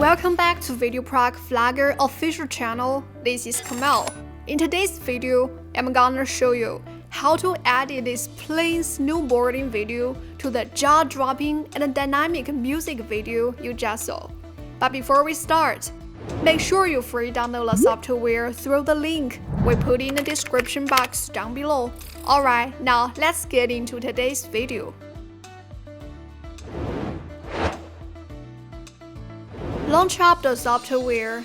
Welcome back to VideoProc Vlogger official channel. This is Kamel. In today's video, I'm gonna show you how to edit this plain snowboarding video to the jaw-dropping and dynamic music video you just saw. But before we start, make sure you free download the software through the link we put in the description box down below. Alright, now let's get into today's video. Launch up the software.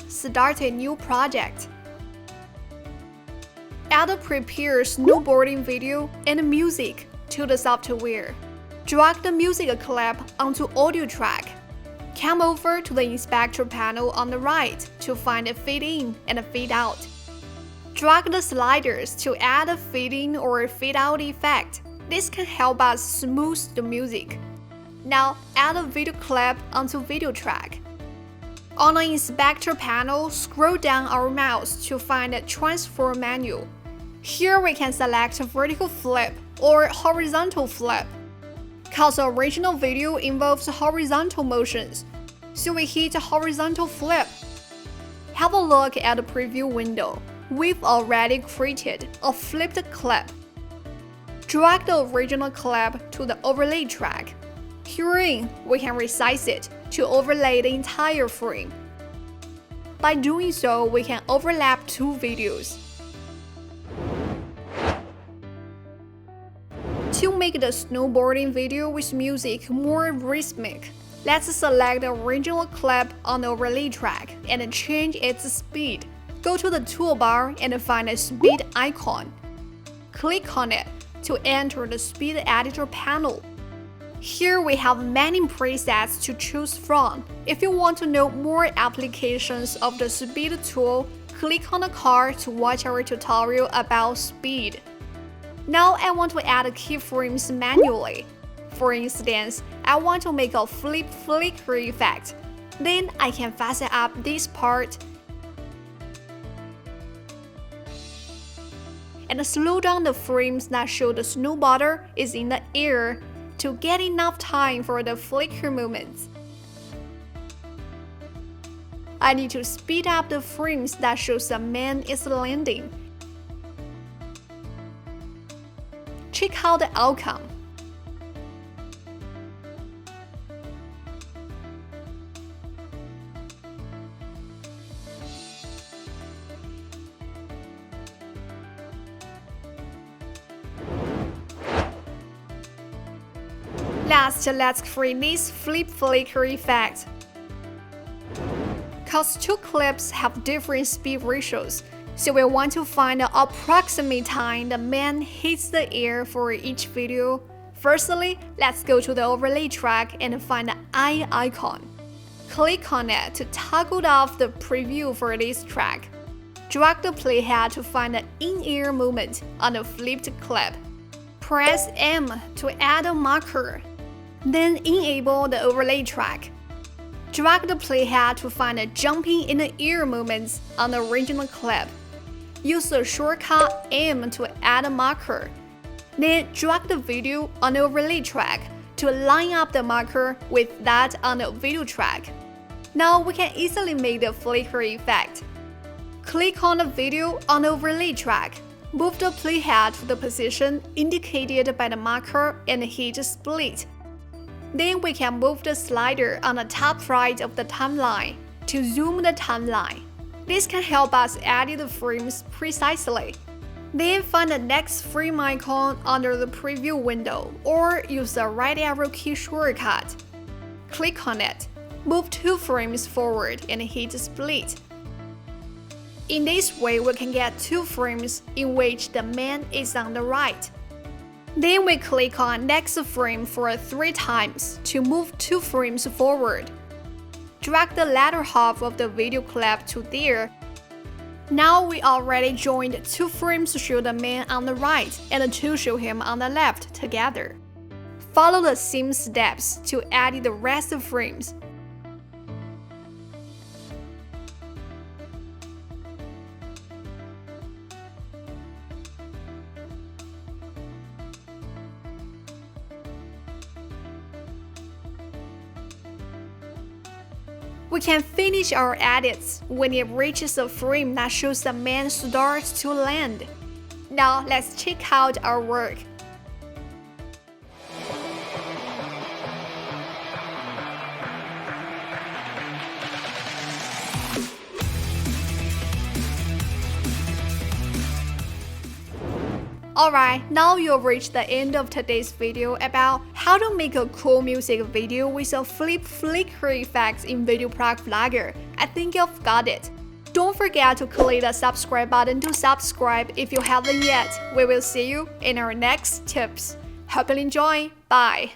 Start a new project. Add a prepared snowboarding video and music to the software. Drag the music clip onto audio track. Come over to the inspector panel on the right to find a fade in and a fade out. Drag the sliders to add a fade in or fade out effect. This can help us smooth the music. Now add a video clip onto video track. On the inspector panel, scroll down our mouse to find the transfer menu. Here we can select vertical flip or horizontal flip. Cause the original video involves horizontal motions, so we hit horizontal flip. Have a look at the preview window. We've already created a flipped clip. Drag the original clip to the overlay track. Herein, we can resize it to overlay the entire frame. By doing so, we can overlap two videos. To make the snowboarding video with music more rhythmic, let's select the original clip on the overlay track and change its speed. Go to the toolbar and find a speed icon. Click on it to enter the speed editor panel. Here we have many presets to choose from. If you want to know more applications of the speed tool, click on the card to watch our tutorial about speed. Now I want to add keyframes manually. For instance, I want to make a flip flicker effect. Then I can fasten up this part and slow down the frames that show the snowboarder is in the air to get enough time for the flicker movements. I need to speed up the frames that shows the man is landing. Check out the outcome. Last, let's create this flip flicker effect. Cause two clips have different speed ratios, so we want to find the approximate time the man hits the air for each video. Firstly, let's go to the overlay track and find the eye icon. Click on it to toggle off the preview for this track. Drag the playhead to find the in-air movement on the flipped clip. Press M to add a marker. Then enable the overlay track. Drag the playhead to find the jumping in the air movements on the original clip. Use the shortcut M to add a marker. Then drag the video on the overlay track to line up the marker with that on the video track. Now we can easily make the flicker effect. Click on the video on the overlay track. Move the playhead to the position indicated by the marker and hit split. Then we can move the slider on the top right of the timeline to zoom the timeline. This can help us edit the frames precisely. Then find the next frame icon under the preview window or use the right arrow key shortcut. Click on it, move 2 frames forward and hit split. In this way, we can get 2 frames in which the man is on the right. Then we click on next frame for 3 times to move 2 frames forward. Drag the latter half of the video clip to there. Now we already joined 2 frames to show the man on the right and 2 show him on the left together. Follow the same steps to edit the rest of frames. We can finish our edits when it reaches a frame that shows the man starts to land. Now let's check out our work. Alright, now you've reached the end of today's video about how to make a cool music video with a flip flicker effect in VideoProc Vlogger. I think you've got it. Don't forget to click the subscribe button to subscribe if you haven't yet. We will see you in our next tips. Hope you enjoy. Bye.